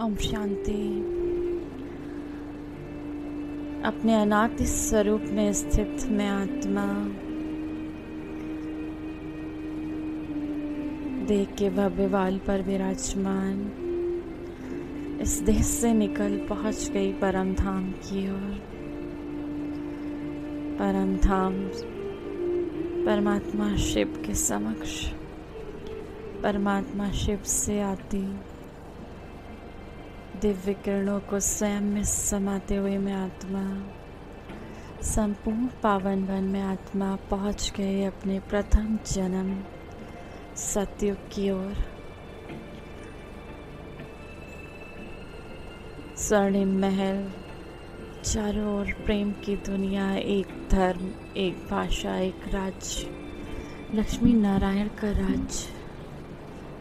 ओम शांति। अपने अनादि स्वरूप में स्थित मैं आत्मा देह के भव्य वाल पर विराजमान इस देह से निकल पहुंच गई परम धाम की ओर। परम धाम परमात्मा शिव के समक्ष, परमात्मा शिव से आती दिव्य किरणों को स्वयं में समाते हुए मैं आत्मा संपूर्ण पावन वन में आत्मा पहुंच गए अपने प्रथम जन्म सतयुग की ओर। स्वर्णिम महल, चारों ओर प्रेम की दुनिया, एक धर्म, एक भाषा, एक राज्य, लक्ष्मी नारायण का राज्य,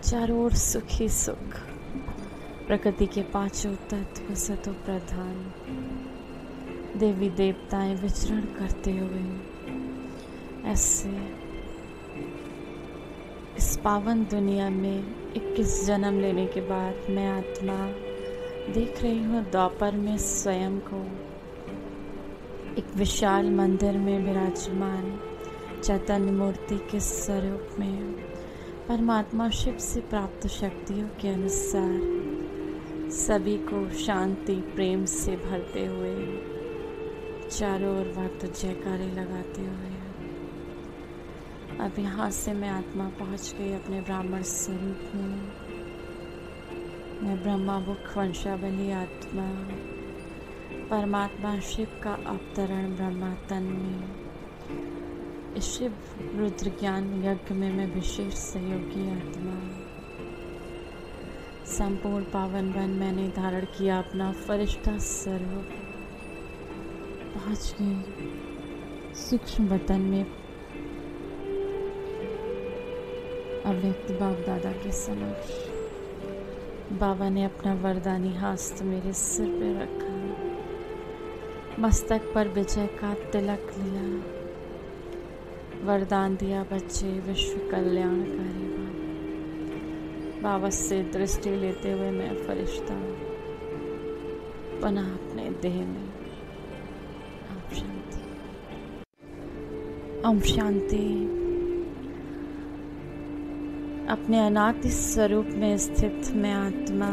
चारों ओर सुख ही सुख, प्रकृति के पांचों तत्व सतो प्रधान, देवी देवताएं विचरण करते हुए ऐसे इस पावन दुनिया में 21 जन्म लेने के बाद मैं आत्मा देख रही हूँ द्वापर में स्वयं को एक विशाल मंदिर में विराजमान चैतन्य मूर्ति के स्वरूप में परमात्मा शिव से प्राप्त शक्तियों के अनुसार सभी को शांति प्रेम से भरते हुए चारों ओर भक्त जयकारे लगाते हुए अब यहाँ से मैं आत्मा पहुँच गई अपने ब्राह्मण स्वरूप में। मैं ब्रह्मा मुख वंशावली आत्मा परमात्मा शिव का अवतरण ब्रह्मा तन में शिव रुद्र ज्ञान यज्ञ में मैं विशेष सहयोगी आत्मा संपूर्ण पावन वन मैंने धारण किया अपना फरिश्ता स्वरूप पहुँच गई सूक्ष्म वतन में अव्यक्त बाप दादा के समक्ष। बाबा ने अपना वरदानी हस्त मेरे सिर पे रखा, मस्तक पर विजय का तिलक लिया, वरदान दिया बच्चे विश्व कल्याण करे। बाबा से दृष्टि लेते हुए मैं फरिश्ता पुनः अपने देह में। ओम शांति। ओम शांति। अपने अनादि स्वरूप में स्थित मैं आत्मा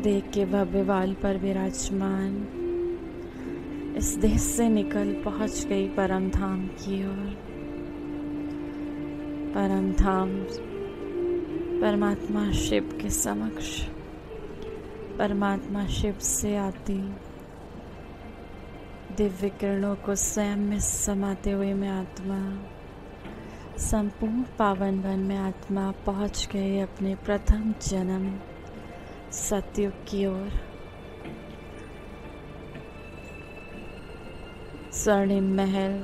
देह के भव्य वाल पर विराजमान इस देह से निकल पहुंच गई परम धाम की ओर। परम धाम परमात्मा शिव के समक्ष, परमात्मा शिव से आती दिव्य किरणों को स्वयं में समाते हुए मैं आत्मा संपूर्ण पावन वन में आत्मा पहुंच गए अपने प्रथम जन्म सतयुग की ओर। स्वर्णिम महल,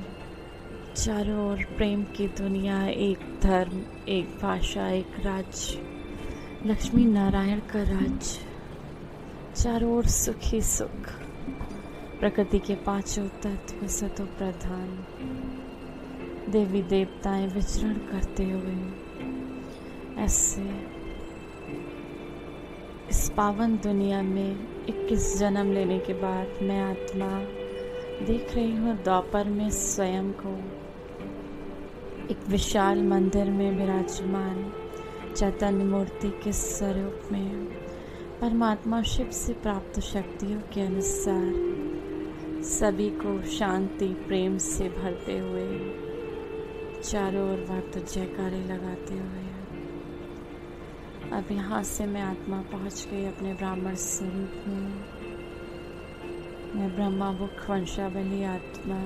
चारों ओर प्रेम की दुनिया, एक धर्म, एक भाषा, एक राज्य, लक्ष्मी नारायण का राज्य, चारों ओर सुख ही सुख, प्रकृति के पांचों तत्व सतो प्रधान, देवी देवताएं विचरण करते हुए ऐसे इस पावन दुनिया में 21 जन्म लेने के बाद मैं आत्मा देख रही हूँ द्वापर में स्वयं को एक विशाल मंदिर में विराजमान चैतन्य मूर्ति के स्वरूप में परमात्मा शिव से प्राप्त शक्तियों के अनुसार सभी को शांति प्रेम से भरते हुए चारों ओर भक्त जयकारे लगाते हुए अब यहाँ से मैं आत्मा पहुँच गई अपने ब्राह्मण स्वरूप में। मैं ब्रह्मा मुख वंशावली आत्मा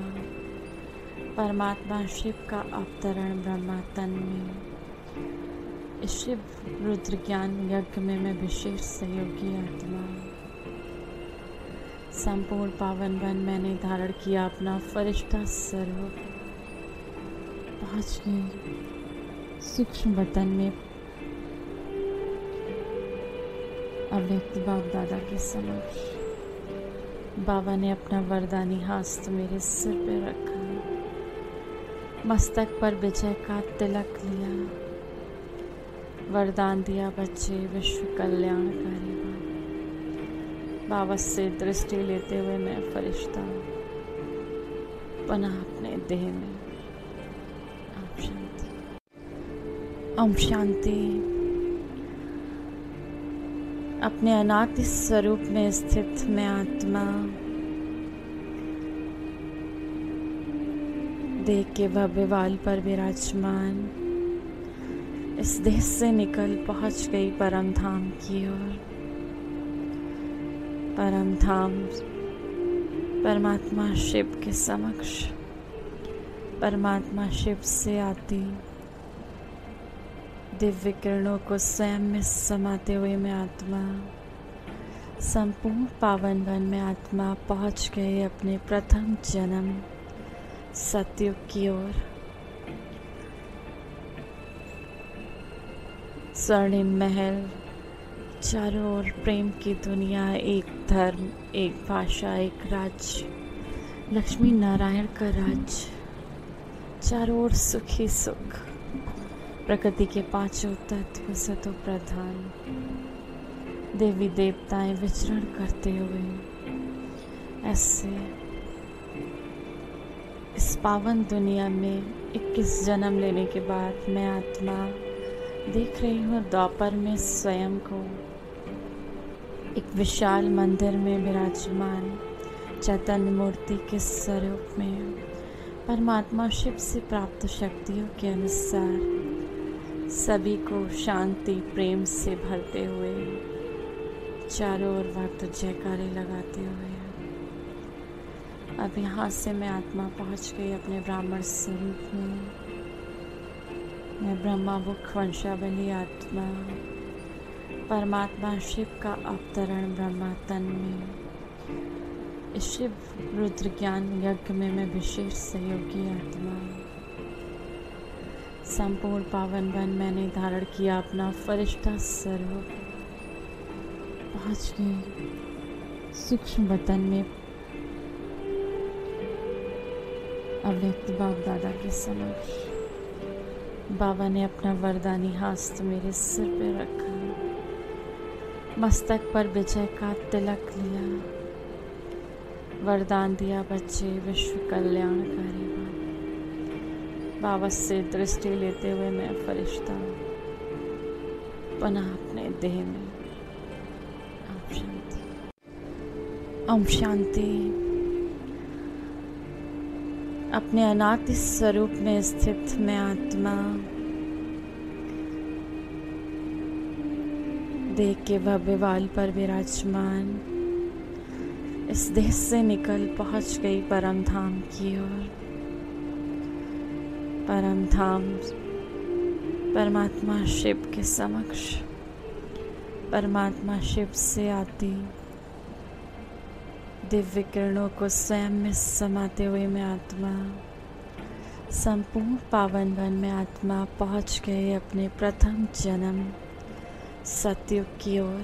परमात्मा शिव का अवतरण ब्रह्मा तन में शिव रुद्र ज्ञान यज्ञ में मैं विशेष सहयोगी आत्मा संपूर्ण पावन वन मैंने धारण किया अपना फरिश्ता स्वरूप पहुँच गई सूक्ष्म वतन में अव्यक्त बाप दादा के समक्ष। बाबा ने अपना वरदानी हस्त मेरे सिर पे रखा, मस्तक पर विजय का तिलक लिया, वरदान दिया बच्चे विश्व कल्याणकारी बन। बाबा से दृष्टि लेते हुए मैं फरिश्ता पुनः अपने देह में। ओम शांति। ओम शांति। अपने अनादि स्वरूप में स्थित मैं आत्मा देह के भव्य बाल पर विराजमान इस देह से निकल पहुंच गई परम धाम की ओर। परम धाम परमात्मा शिव के समक्ष, परमात्मा शिव से आती दिव्य किरणों को स्वयं में समाते हुए मैं आत्मा संपूर्ण पावन वन में आत्मा पहुंच गए अपने प्रथम जन्म सतयुग की ओर। स्वर्णिम महल, चारों ओर प्रेम की दुनिया, एक धर्म, एक भाषा, एक राज्य, लक्ष्मी नारायण का राज्य, चारों ओर सुख ही सुख, प्रकृति के पांचों तत्व सतो प्रधान, देवी देवताएं विचरण करते हुए ऐसे इस पावन दुनिया में 21 जन्म लेने के बाद मैं आत्मा देख रही हूँ द्वापर में स्वयं को एक विशाल मंदिर में विराजमान चैतन्य मूर्ति के स्वरूप में परमात्मा शिव से प्राप्त शक्तियों के अनुसार सभी को शांति प्रेम से भरते हुए चारों ओर वक्त जयकारे लगाते हुए। अब यहाँ से मैं आत्मा पहुँच गई अपने ब्राह्मण स्वरूप में। मैं ब्रह्मा मुख वंशावली आत्मा परमात्मा शिव का अवतरण ब्रह्मा तन में इस शिव रुद्र ज्ञान यज्ञ में मैं विशेष सहयोगी आत्मा संपूर्ण पावन वन मैंने धारण किया अपना फरिश्ता स्वरूप पहुँच गई सूक्ष्म वतन में अव्यक्त बाप दादा के समक्ष। बाबा ने अपना वरदानी हस्त मेरे सिर पे रखा, मस्तक पर विजय का तिलक लिया, वरदान दिया बच्चे विश्व कल्याणकारी बन। बाबा से दृष्टि लेते हुए मैं फरिश्ता पुनः अपने देह में। ओम शांति। ओम शांति। अपने अनादि स्वरूप में स्थित मैं आत्मा देह के भव्य बाल पर विराजमान इस देह से निकल पहुंच गई परम धाम की ओर। परम धाम परमात्मा शिव के समक्ष, परमात्मा शिव से आती दिव्य किरणों को स्वयं में समाते हुए मैं आत्मा संपूर्ण पावन वन में आत्मा पहुंच गए अपने प्रथम जन्म सतयुग की ओर।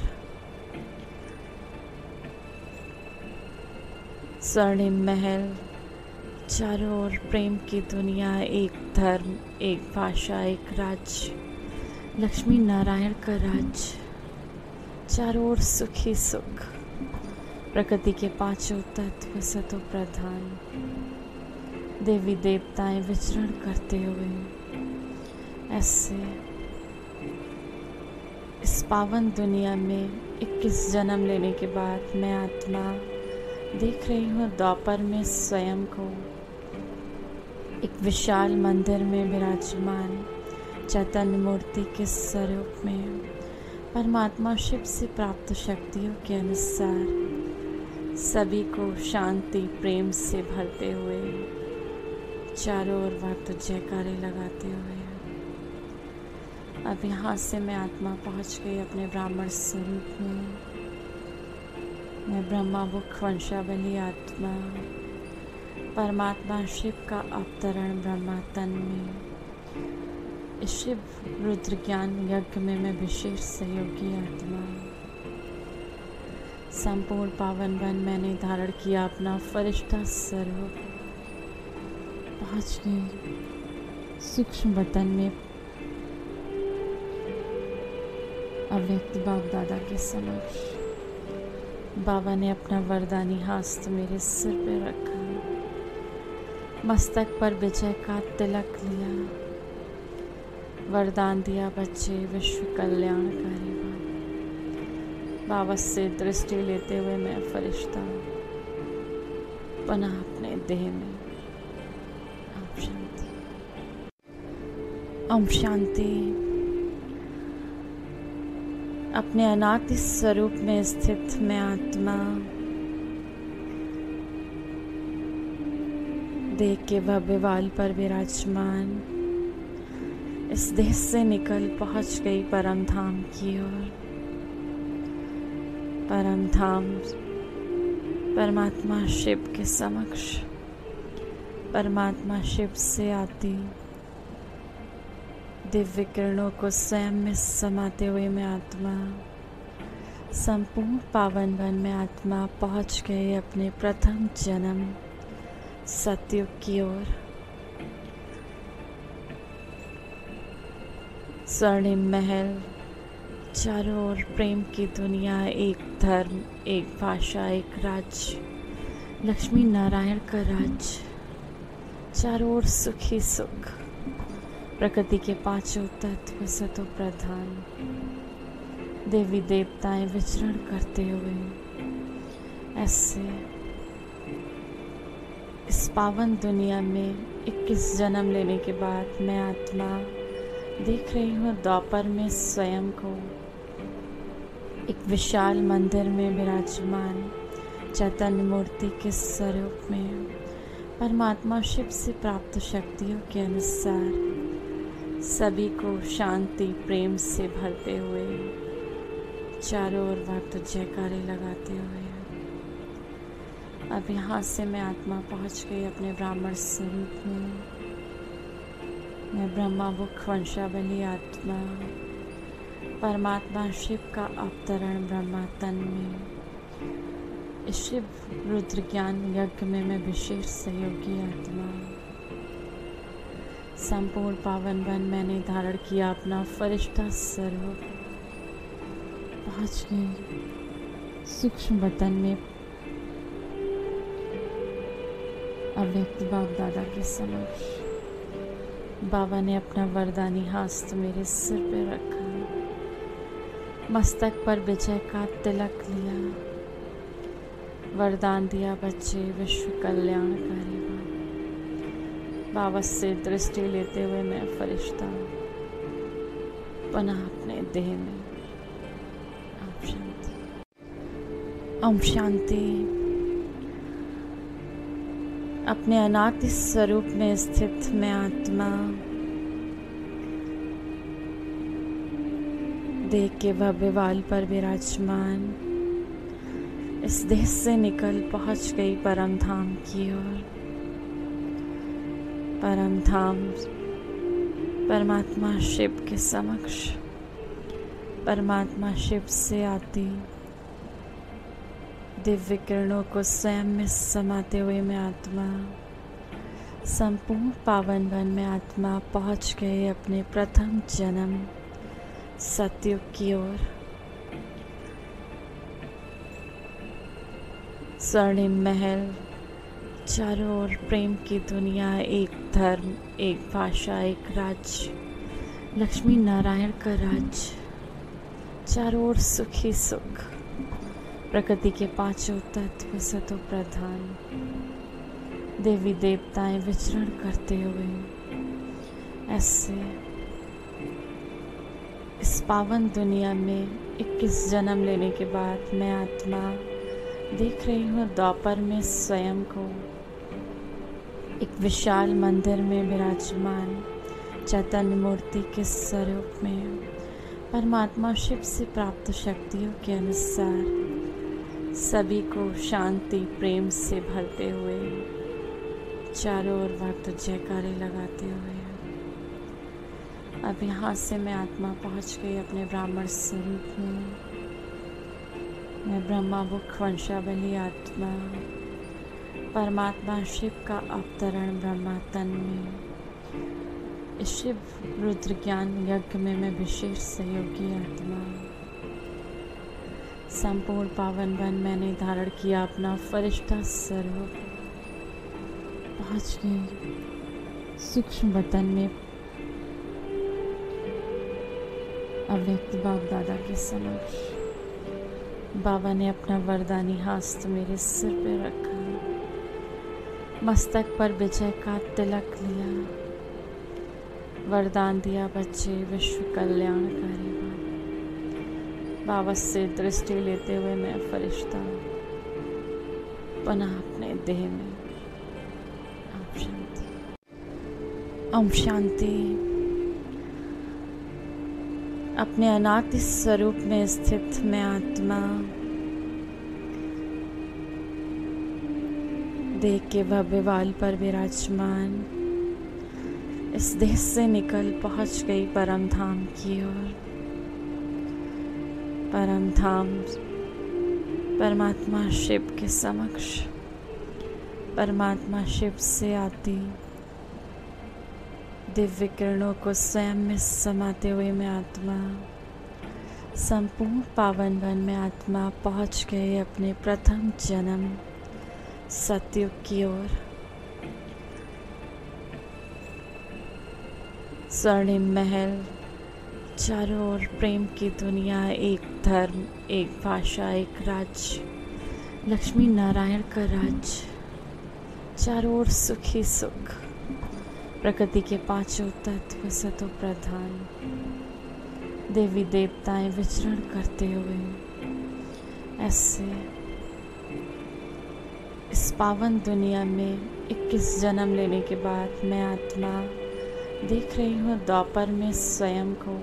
स्वर्णिम महल, चारों ओर प्रेम की दुनिया, एक धर्म, एक भाषा, एक राज्य, लक्ष्मी नारायण का राज्य, चारों ओर सुख ही सुख, प्रकृति के पांचों तत्व सतो प्रधान, देवी देवताएं विचरण करते हुए ऐसे इस पावन दुनिया में 21 जन्म लेने के बाद मैं आत्मा देख रही हूँ द्वापर में स्वयं को एक विशाल मंदिर में विराजमान चैतन्य मूर्ति के स्वरूप में परमात्मा शिव से प्राप्त शक्तियों के अनुसार सभी को शांति प्रेम से भरते हुए चारों ओर वक्त जयकारे लगाते हुए। अब यहाँ से मैं आत्मा पहुँच गई अपने ब्राह्मण स्वरूप में। मैं ब्रह्मा मुख वंशावली आत्मा परमात्मा शिव का अवतरण ब्रह्मा तन में इस शिव रुद्र ज्ञान यज्ञ में मैं विशेष सहयोगी आत्मा संपूर्ण पावन वन मैंने धारण किया अपना फरिश्ता स्वरूप पहुँच गई सूक्ष्म वतन में अव्यक्त बाप दादा के समक्ष बाबा ने अपना वरदानी हस्त मेरे सिर पे रखा, मस्तक पर विजय का तिलक लिया, वरदान दिया बच्चे विश्व कल्याण करेगा। बाबा से दृष्टि लेते हुए मैं फरिश्ता पुनः अपने देह में। ओम शांति। ओम शांति। अपने अनादि स्वरूप में स्थित मैं आत्मा देह के भव्य वाल पर विराजमान इस देह से निकल पहुंच गई परम धाम की ओर। परम धाम परमात्मा शिव के समक्ष, परमात्मा शिव से आती दिव्य किरणों को स्वयं में समाते हुए मैं आत्मा संपूर्ण पावन वन में आत्मा पहुंच गए अपने प्रथम जन्म सतयुग की ओर। स्वर्णिम महल, चारों ओर प्रेम की दुनिया, एक धर्म, एक भाषा, एक राज्य, लक्ष्मी नारायण का राज्य, चारों ओर सुखी सुख, प्रकृति के पांचों तत्व सतो प्रधान, देवी देवताएं विचरण करते हुए ऐसे इस पावन दुनिया में 21 जन्म लेने के बाद मैं आत्मा देख रही हूँ द्वापर में स्वयं को एक विशाल मंदिर में विराजमान चैतन्य मूर्ति के स्वरूप में परमात्मा शिव से प्राप्त शक्तियों के अनुसार सभी को शांति प्रेम से भरते हुए चारों ओर भक्त जयकारे लगाते हुए अब यहाँ से मैं आत्मा पहुँच गई अपने ब्राह्मण स्वरूप में। मैं ब्रह्मा मुख वंशावली आत्मा परमात्मा शिव का अवतरण ब्रह्मा तन में इस शिव रुद्र ज्ञान यज्ञ में मैं विशेष सहयोगी आत्मा संपूर्ण पावन वन मैंने धारण किया अपना फरिश्ता स्वरूप पहुँच गई सूक्ष्म वतन में अव्यक्त बाप दादा के समक्ष। बाबा ने अपना वरदानी हस्त मेरे सिर पे रखा, मस्तक पर विजय का तिलक लिया, वरदान दिया बच्चे विश्व कल्याण करेगा। बाबा से दृष्टि लेते हुए मैं फरिश्ता पुनः अपने देह में। ओम शांति। ओम शांति। अपने अनादि स्वरूप में स्थित मैं आत्मा देह के भव्य वाल पर विराजमान इस देह से निकल पहुंच गई परम धाम की ओर। परम धाम परमात्मा शिव के समक्ष, परमात्मा शिव से आती दिव्य किरणों को स्वयं में समाते हुए मैं आत्मा संपूर्ण पावन वन में आत्मा पहुंच गए अपने प्रथम जन्म सतयुग की ओर। स्वर्णिम महल, चारों ओर प्रेम की दुनिया, एक धर्म, एक भाषा, एक राज्य, लक्ष्मी नारायण का राज्य, चारों ओर सुखी सुख, प्रकृति के पांचों तत्व सतो प्रधान, देवी देवताएं विचरण करते हुए ऐसे इस पावन दुनिया में 21 जन्म लेने के बाद मैं आत्मा देख रही हूँ द्वापर में स्वयं को एक विशाल मंदिर में विराजमान चैतन्य मूर्ति के स्वरूप में परमात्मा शिव से प्राप्त शक्तियों के अनुसार सभी को शांति प्रेम से भरते हुए चारों ओर भक्त जयकारे लगाते हुए अब यहाँ से मैं आत्मा पहुँच गई अपने ब्राह्मण स्वरूप में। मैं ब्रह्मा मुख वंशावली आत्मा परमात्मा शिव का अवतरण ब्रह्मा तन में शिव रुद्र ज्ञान यज्ञ में मैं विशेष सहयोगी आत्मा। संपूर्ण पावन वन मैंने धारण किया अपना फरिश्ता स्वरूप। पहुँच गई सूक्ष्म वतन में अव्यक्त बाप दादा के समक्ष। बाबा ने अपना वरदानी हस्त मेरे सिर पे रखा, मस्तक पर विजय का तिलक लिया, वरदान दिया बच्चे विश्व कल्याणकारी बन। बाबा से दृष्टि लेते हुए मैं फरिश्ता पुनः अपने देह में। ओम शांति। ओम शांति। अपने अनादि स्वरूप में स्थित मैं आत्मा देह के भव्य वाल पर विराजमान इस देह से निकल पहुंच गई परम धाम की ओर। परम धाम परमात्मा शिव के समक्ष, परमात्मा शिव से आती दिव्य किरणों को स्वयं में समाते हुए मैं आत्मा संपूर्ण पावन वन में आत्मा पहुंच गए अपने प्रथम जन्म सतयुग की ओर। स्वर्णिम महल, चारों ओर प्रेम की दुनिया, एक धर्म, एक भाषा, एक राज्य, लक्ष्मी नारायण का राज्य, चारों ओर सुख ही सुख, प्रकृति के पांचों तत्व सतो प्रधान, देवी देवताएं विचरण करते हुए ऐसे इस पावन दुनिया में 21 जन्म लेने के बाद मैं आत्मा देख रही हूँ द्वापर में स्वयं को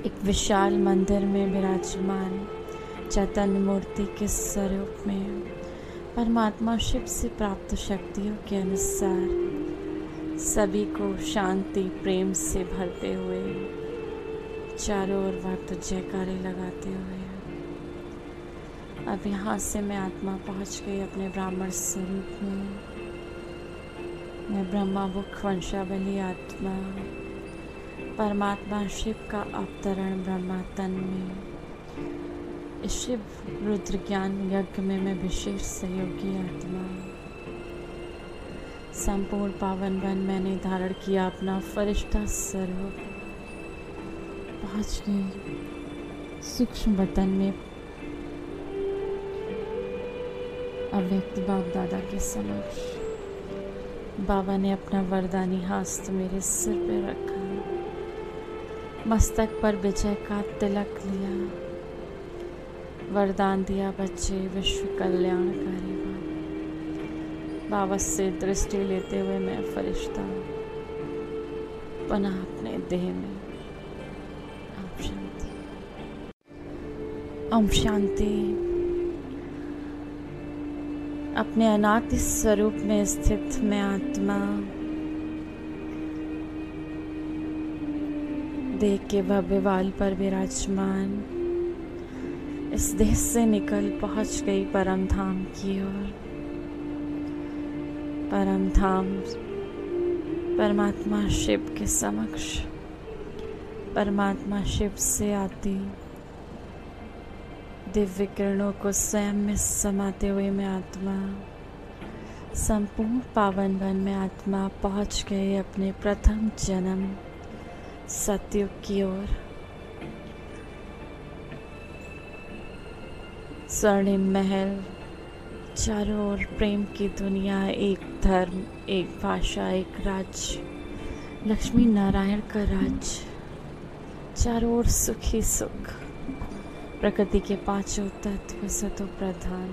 एक विशाल मंदिर में विराजमान चैतन्य मूर्ति के स्वरूप में परमात्मा शिव से प्राप्त शक्तियों के अनुसार सभी को शांति प्रेम से भरते हुए चारों ओर वक्त जयकारे लगाते हुए। अब यहाँ से मैं आत्मा पहुँच गई अपने ब्राह्मण स्वरूप में। मैं ब्रह्मा मुख वंशावली आत्मा परमात्मा शिव का अवतरण ब्रह्मा तन में शिव रुद्र ज्ञान यज्ञ में मैं विशेष सहयोगी आत्मा। संपूर्ण पावन वन मैंने धारण किया अपना फरिश्ता स्वरूप। पहुँच गई सूक्ष्म वतन में अव्यक्त बाप दादा के समक्ष। बाबा ने अपना वरदानी हस्त मेरे सिर पे रखा, मस्तक पर विजय का तिलक लिया, वरदान दिया बच्चे विश्व कल्याणकारी बन। बाबा से दृष्टि लेते हुए मैं फरिश्ता पुनः अपने देह में। ओम शांति। ओम शांति। अपने अनादि स्वरूप में स्थित मैं आत्मा देह के भव्य वाल पर विराजमान इस देह से निकल पहुंच गई परम धाम की ओर। परम धाम परमात्मा शिव के समक्ष, परमात्मा शिव से आती दिव्य किरणों को स्वयं में समाते हुए मैं आत्मा संपूर्ण पावन वन में आत्मा पहुंच गए अपने प्रथम जन्म सतयुग की ओर। स्वर्णिम महल, चारों ओर प्रेम की दुनिया, एक धर्म, एक भाषा, एक राज्य, लक्ष्मी नारायण का राज्य, चारों ओर सुख ही सुख, प्रकृति के पांचों तत्व सतो प्रधान,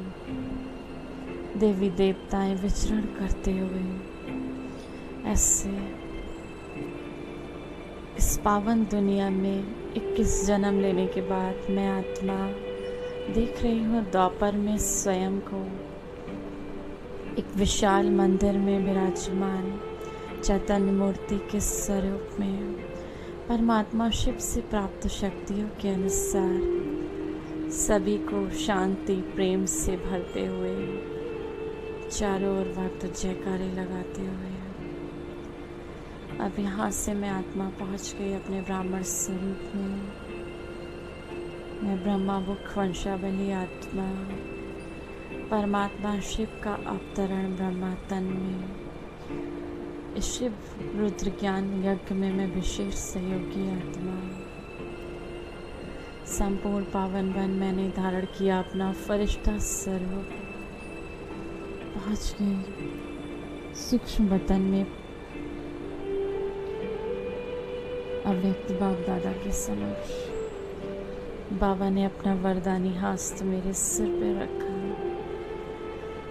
देवी देवताएं विचरण करते हुए ऐसे इस पावन दुनिया में 21 जन्म लेने के बाद मैं आत्मा देख रही हूँ द्वापर में स्वयं को एक विशाल मंदिर में विराजमान चैतन्य मूर्ति के स्वरूप में परमात्मा शिव से प्राप्त शक्तियों के अनुसार सभी को शांति प्रेम से भरते हुए चारों ओर वक्त जयकारे लगाते हुए अब यहाँ से मैं आत्मा पहुँच गई अपने ब्राह्मण स्वरूप में। मैं ब्रह्मा मुख वंशावली आत्मा, परमात्मा शिव का अवतरण ब्रह्मा तन में। इस शिव रुद्र ज्ञान यज्ञ में मैं विशेष सहयोगी आत्मा। संपूर्ण पावन वन मैंने धारण किया अपना फरिश्ता स्वरूप। पहुँच गई सूक्ष्म वतन में अव्यक्त बाप दादा के समक्ष। बाबा ने अपना वरदानी हस्त मेरे सिर पे रखा,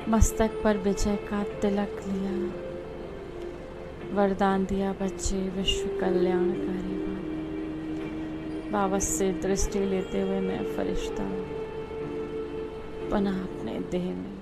मस्तक पर विजय का तिलक लिया, वरदान दिया बच्चे विश्व कल्याण करेगा। बाबा से दृष्टि लेते हुए मैं फरिश्ता पुनः अपने देह में